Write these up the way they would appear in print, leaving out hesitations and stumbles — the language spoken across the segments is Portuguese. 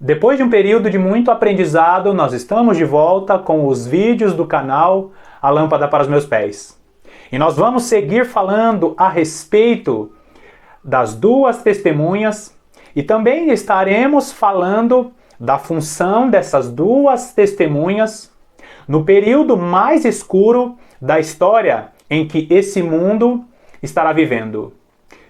Depois de um período de muito aprendizado, nós estamos de volta com os vídeos do canal A Lâmpada para os Meus Pés. E nós vamos seguir falando a respeito das duas testemunhas e também estaremos falando da função dessas duas testemunhas no período mais escuro da história em que esse mundo estará vivendo.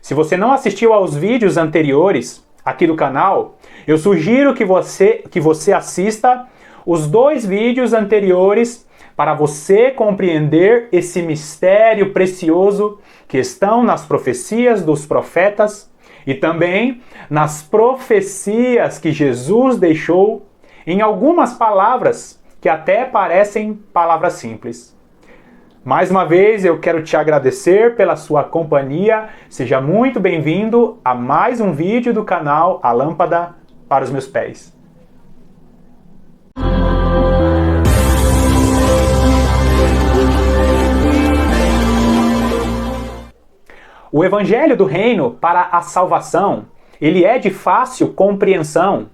Se você não assistiu aos vídeos anteriores aqui do canal, eu sugiro que você assista os dois vídeos anteriores para você compreender esse mistério precioso que estão nas profecias dos profetas e também nas profecias que Jesus deixou em algumas palavras que até parecem palavras simples. Mais uma vez, eu quero te agradecer pela sua companhia. Seja muito bem-vindo a mais um vídeo do canal A Lâmpada para os Meus Pés. O Evangelho do Reino para a salvação, ele é de fácil compreensão.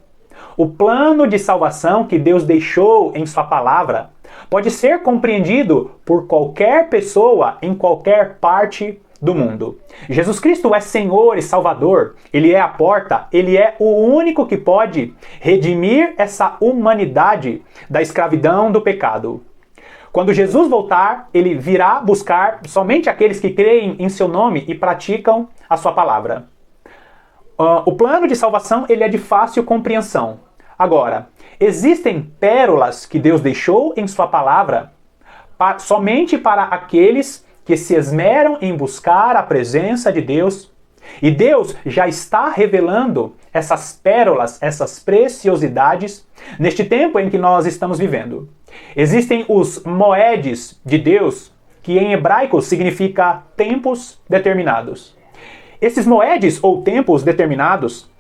O plano de salvação que Deus deixou em sua palavra pode ser compreendido por qualquer pessoa em qualquer parte do mundo. Jesus Cristo é Senhor e Salvador, Ele é a porta, Ele é o único que pode redimir essa humanidade da escravidão do pecado. Quando Jesus voltar, Ele virá buscar somente aqueles que creem em seu nome e praticam a sua palavra. O plano de salvação ele é de fácil compreensão. Agora, existem pérolas que Deus deixou em sua palavra somente para aqueles que se esmeram em buscar a presença de Deus. E Deus já está revelando essas pérolas, essas preciosidades, neste tempo em que nós estamos vivendo. Existem os moedes de Deus, que em hebraico significa tempos determinados. Esses moedes ou tempos determinados,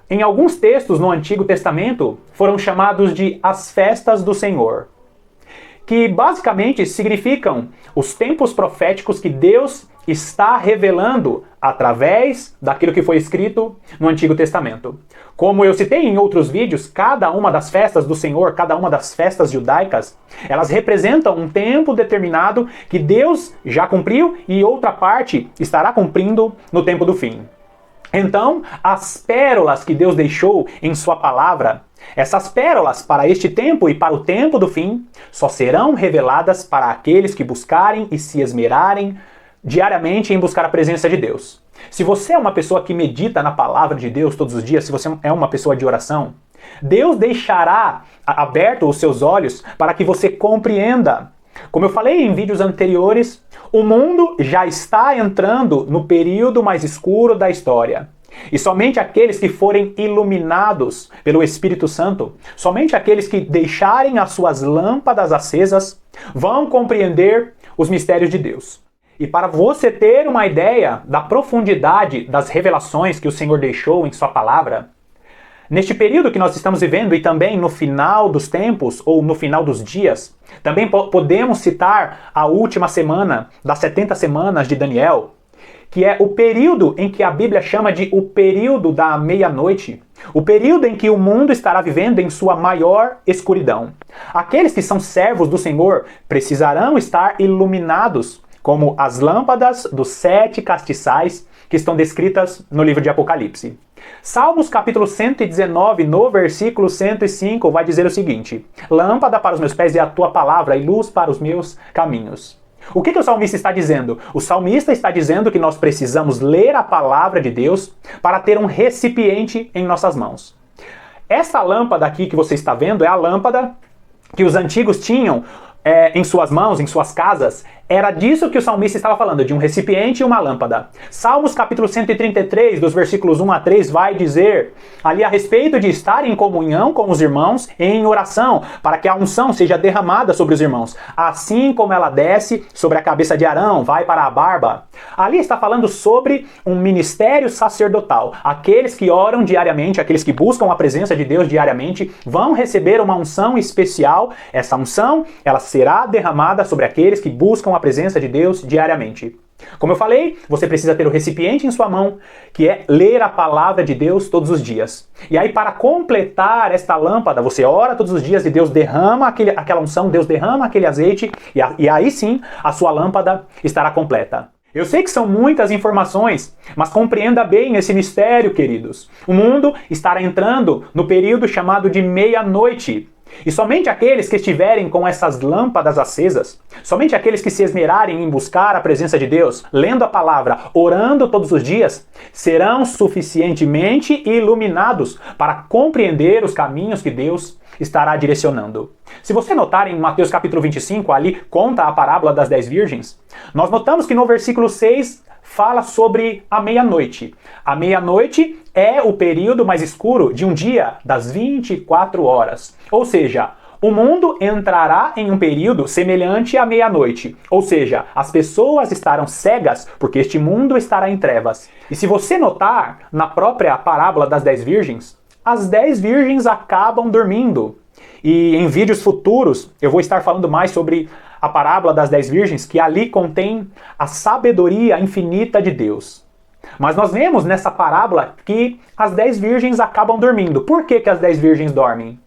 em alguns textos no Antigo Testamento, foram chamados de as festas do Senhor, que basicamente significam os tempos proféticos que Deus está revelando através daquilo que foi escrito no Antigo Testamento. Como eu citei em outros vídeos, cada uma das festas do Senhor, cada uma das festas judaicas, elas representam um tempo determinado que Deus já cumpriu e outra parte estará cumprindo no tempo do fim. Então, as pérolas que Deus deixou em sua palavra, essas pérolas para este tempo e para o tempo do fim, só serão reveladas para aqueles que buscarem e se esmerarem diariamente em buscar a presença de Deus. Se você é uma pessoa que medita na palavra de Deus todos os dias, se você é uma pessoa de oração, Deus deixará aberto os seus olhos para que você compreenda. Como eu falei em vídeos anteriores, o mundo já está entrando no período mais escuro da história. E somente aqueles que forem iluminados pelo Espírito Santo, somente aqueles que deixarem as suas lâmpadas acesas, vão compreender os mistérios de Deus. E para você ter uma ideia da profundidade das revelações que o Senhor deixou em sua palavra, neste período que nós estamos vivendo e também no final dos tempos ou no final dos dias, também podemos citar a última semana das 70 semanas de Daniel, que é o período em que a Bíblia chama de o período da meia-noite, o período em que o mundo estará vivendo em sua maior escuridão. Aqueles que são servos do Senhor precisarão estar iluminados como as lâmpadas dos 7 castiçais que estão descritas no livro de Apocalipse. Salmos capítulo 119, no versículo 105, vai dizer o seguinte: lâmpada para os meus pés é a tua palavra e luz para os meus caminhos. O que o salmista está dizendo? O salmista está dizendo que nós precisamos ler a palavra de Deus para ter um recipiente em nossas mãos. Essa lâmpada aqui que você está vendo é a lâmpada que os antigos tinham em suas mãos, em suas casas. Era disso que o salmista estava falando, de um recipiente e uma lâmpada. Salmos capítulo 133, dos versículos 1 a 3, vai dizer ali a respeito de estar em comunhão com os irmãos em oração, para que a unção seja derramada sobre os irmãos, assim como ela desce sobre a cabeça de Arão, vai para a barba. Ali está falando sobre um ministério sacerdotal. Aqueles que oram diariamente, aqueles que buscam a presença de Deus diariamente, vão receber uma unção especial. Essa unção, ela será derramada sobre aqueles que buscam a presença de Deus diariamente. Como eu falei, você precisa ter o recipiente em sua mão, que é ler a palavra de Deus todos os dias. E aí, para completar esta lâmpada, você ora todos os dias e Deus derrama aquela unção, Deus derrama aquele azeite, e aí sim a sua lâmpada estará completa. Eu sei que são muitas informações, mas compreenda bem esse mistério, queridos. O mundo estará entrando no período chamado de meia-noite. E somente aqueles que estiverem com essas lâmpadas acesas, somente aqueles que se esmerarem em buscar a presença de Deus, lendo a palavra, orando todos os dias, serão suficientemente iluminados para compreender os caminhos que Deus estará direcionando. Se você notar em Mateus capítulo 25, ali conta a parábola das 10 virgens, nós notamos que no versículo 6 fala sobre a meia-noite. A meia-noite é o período mais escuro de um dia das 24 horas. Ou seja, o mundo entrará em um período semelhante à meia-noite. Ou seja, as pessoas estarão cegas porque este mundo estará em trevas. E se você notar na própria parábola das 10 virgens, as 10 virgens acabam dormindo. E em vídeos futuros eu vou estar falando mais sobre a parábola das 10 virgens, que ali contém a sabedoria infinita de Deus. Mas nós vemos nessa parábola que as 10 virgens acabam dormindo. Por que as 10 virgens dormem?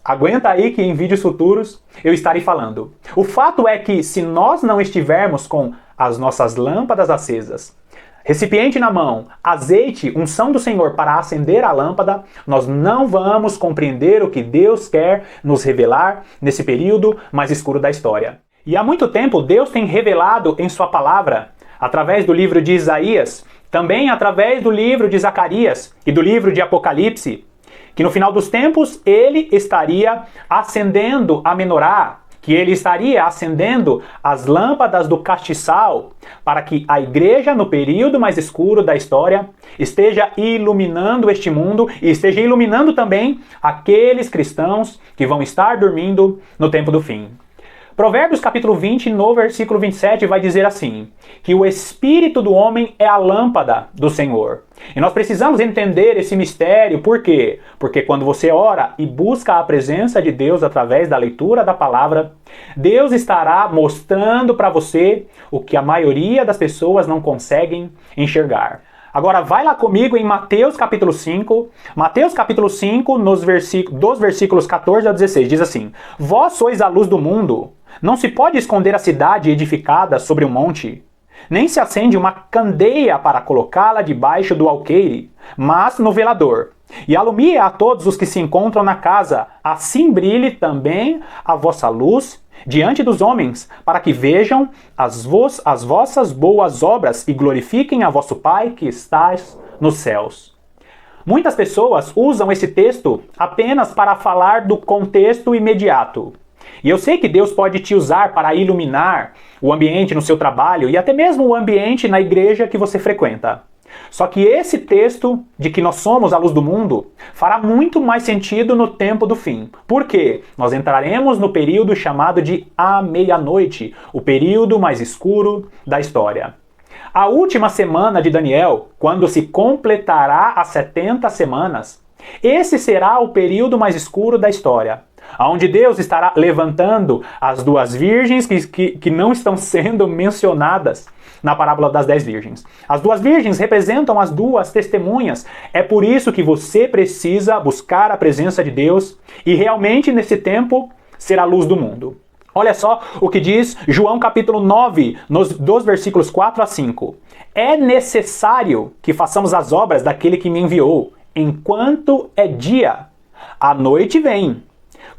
Aguenta aí que em vídeos futuros eu estarei falando. O fato é que se nós não estivermos com as nossas lâmpadas acesas, recipiente na mão, azeite, unção do Senhor para acender a lâmpada, nós não vamos compreender o que Deus quer nos revelar nesse período mais escuro da história. E há muito tempo Deus tem revelado em sua palavra, através do livro de Isaías, também através do livro de Zacarias e do livro de Apocalipse, que no final dos tempos ele estaria acendendo a menorá, que ele estaria acendendo as lâmpadas do castiçal para que a igreja, no período mais escuro da história, esteja iluminando este mundo e esteja iluminando também aqueles cristãos que vão estar dormindo no tempo do fim. Provérbios capítulo 20, no versículo 27, vai dizer assim, que o espírito do homem é a lâmpada do Senhor. E nós precisamos entender esse mistério, por quê? Porque quando você ora e busca a presença de Deus através da leitura da palavra, Deus estará mostrando para você o que a maioria das pessoas não conseguem enxergar. Agora vai lá comigo em Mateus capítulo 5. Mateus capítulo 5, dos versículos 14 a 16, diz assim: Vós sois a luz do mundo. Não se pode esconder a cidade edificada sobre um monte, nem se acende uma candeia para colocá-la debaixo do alqueire, mas no velador, e alumia a todos os que se encontram na casa. Assim brilhe também a vossa luz diante dos homens, para que vejam as vossas boas obras e glorifiquem a vosso Pai que estás nos céus. Muitas pessoas usam esse texto apenas para falar do contexto imediato. E eu sei que Deus pode te usar para iluminar o ambiente no seu trabalho e até mesmo o ambiente na igreja que você frequenta. Só que esse texto de que nós somos a luz do mundo fará muito mais sentido no tempo do fim. Por quê? Nós entraremos no período chamado de a meia-noite, o período mais escuro da história. A última semana de Daniel, quando se completará as 70 semanas, esse será o período mais escuro da história, onde Deus estará levantando as 2 virgens que não estão sendo mencionadas na parábola das 10 virgens. As 2 virgens representam as 2 testemunhas. É por isso que você precisa buscar a presença de Deus e realmente nesse tempo ser a luz do mundo. Olha só o que diz João capítulo 9, dos versículos 4 a 5. É necessário que façamos as obras daquele que me enviou, enquanto é dia. A noite vem,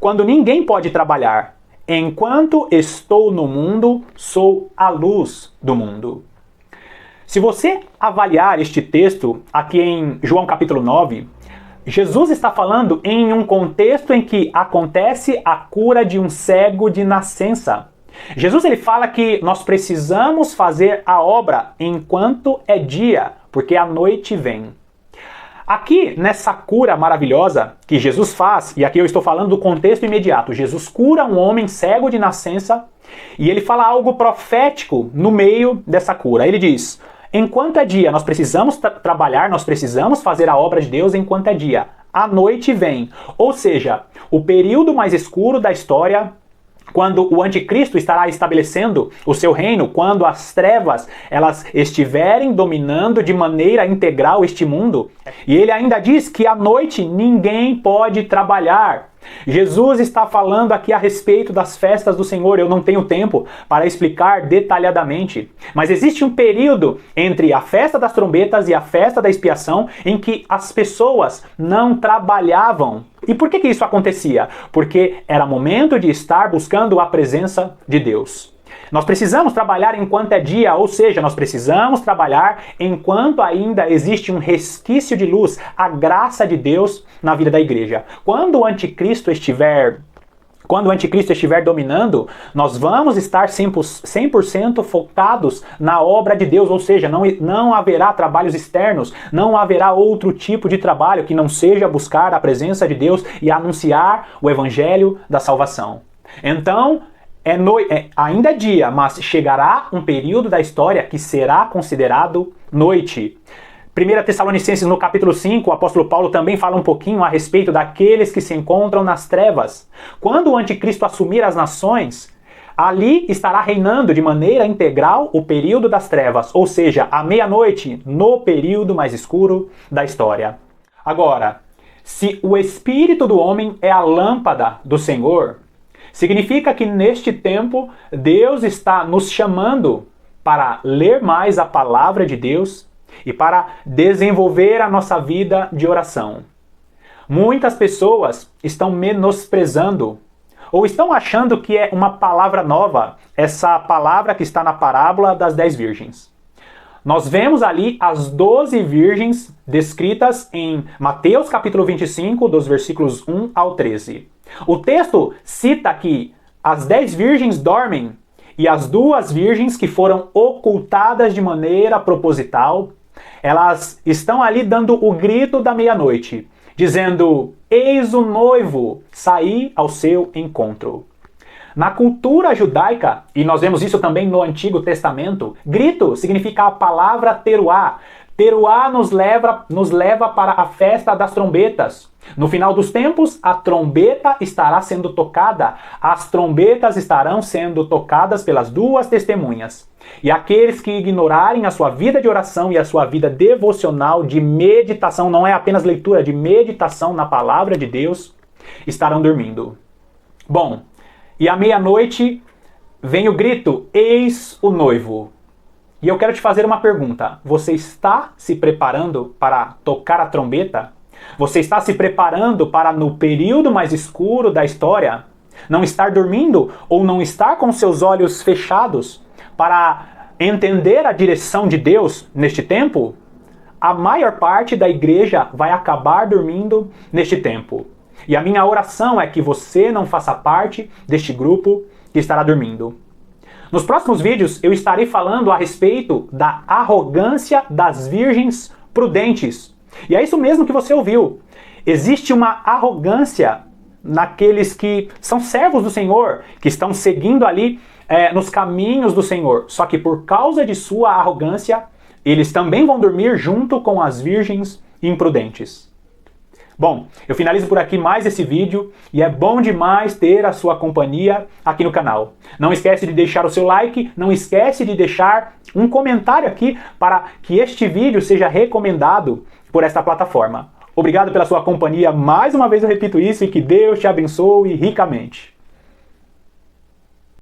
quando ninguém pode trabalhar. Enquanto estou no mundo, sou a luz do mundo. Se você avaliar este texto aqui em João capítulo 9, Jesus está falando em um contexto em que acontece a cura de um cego de nascença. Jesus ele fala que nós precisamos fazer a obra enquanto é dia, porque a noite vem. Aqui, nessa cura maravilhosa que Jesus faz, e aqui eu estou falando do contexto imediato, Jesus cura um homem cego de nascença e ele fala algo profético no meio dessa cura. Ele diz, enquanto é dia, nós precisamos trabalhar, nós precisamos fazer a obra de Deus enquanto é dia. A noite vem. Ou seja, o período mais escuro da história, quando o anticristo estará estabelecendo o seu reino, quando as trevas elas estiverem dominando de maneira integral este mundo. E ele ainda diz que à noite ninguém pode trabalhar. Jesus está falando aqui a respeito das festas do Senhor. Eu não tenho tempo para explicar detalhadamente, mas existe um período entre a festa das trombetas e a festa da expiação em que as pessoas não trabalhavam. E por que isso acontecia? Porque era momento de estar buscando a presença de Deus. Nós precisamos trabalhar enquanto é dia, ou seja, nós precisamos trabalhar enquanto ainda existe um resquício de luz, a graça de Deus na vida da igreja. Quando o anticristo estiver dominando, nós vamos estar 100% focados na obra de Deus, ou seja, não haverá trabalhos externos, não haverá outro tipo de trabalho que não seja buscar a presença de Deus e anunciar o evangelho da salvação. Então, ainda é dia, mas chegará um período da história que será considerado noite. 1 Tessalonicenses no capítulo 5, o apóstolo Paulo também fala um pouquinho a respeito daqueles que se encontram nas trevas. Quando o anticristo assumir as nações, ali estará reinando de maneira integral o período das trevas, ou seja, a meia-noite, no período mais escuro da história. Agora, se o espírito do homem é a lâmpada do Senhor, significa que neste tempo Deus está nos chamando para ler mais a palavra de Deus e para desenvolver a nossa vida de oração. Muitas pessoas estão menosprezando ou estão achando que é uma palavra nova, essa palavra que está na parábola das 10 virgens. Nós vemos ali as 12 virgens descritas em Mateus capítulo 25, dos versículos 1 ao 13. O texto cita que as 10 virgens dormem e as 2 virgens que foram ocultadas de maneira proposital, elas estão ali dando o grito da meia-noite, dizendo: eis o noivo, saí ao seu encontro. Na cultura judaica, e nós vemos isso também no Antigo Testamento, grito significa a palavra teruá. Teruá nos leva para a festa das trombetas. No final dos tempos, a trombeta estará sendo tocada. As trombetas estarão sendo tocadas pelas 2 testemunhas. E aqueles que ignorarem a sua vida de oração e a sua vida devocional de meditação, não é apenas leitura, de meditação na palavra de Deus, estarão dormindo. Bom, e à meia-noite vem o grito: eis o noivo. E eu quero te fazer uma pergunta. Você está se preparando para tocar a trombeta? Você está se preparando para, no período mais escuro da história, não estar dormindo ou não estar com seus olhos fechados para entender a direção de Deus neste tempo? A maior parte da igreja vai acabar dormindo neste tempo. E a minha oração é que você não faça parte deste grupo que estará dormindo. Nos próximos vídeos eu estarei falando a respeito da arrogância das virgens prudentes. E é isso mesmo que você ouviu. Existe uma arrogância naqueles que são servos do Senhor, que estão seguindo ali nos caminhos do Senhor. Só que por causa de sua arrogância, eles também vão dormir junto com as virgens imprudentes. Bom, eu finalizo por aqui mais esse vídeo e é bom demais ter a sua companhia aqui no canal. Não esquece de deixar o seu like, não esquece de deixar um comentário aqui para que este vídeo seja recomendado por esta plataforma. Obrigado pela sua companhia, mais uma vez eu repito isso, e que Deus te abençoe ricamente.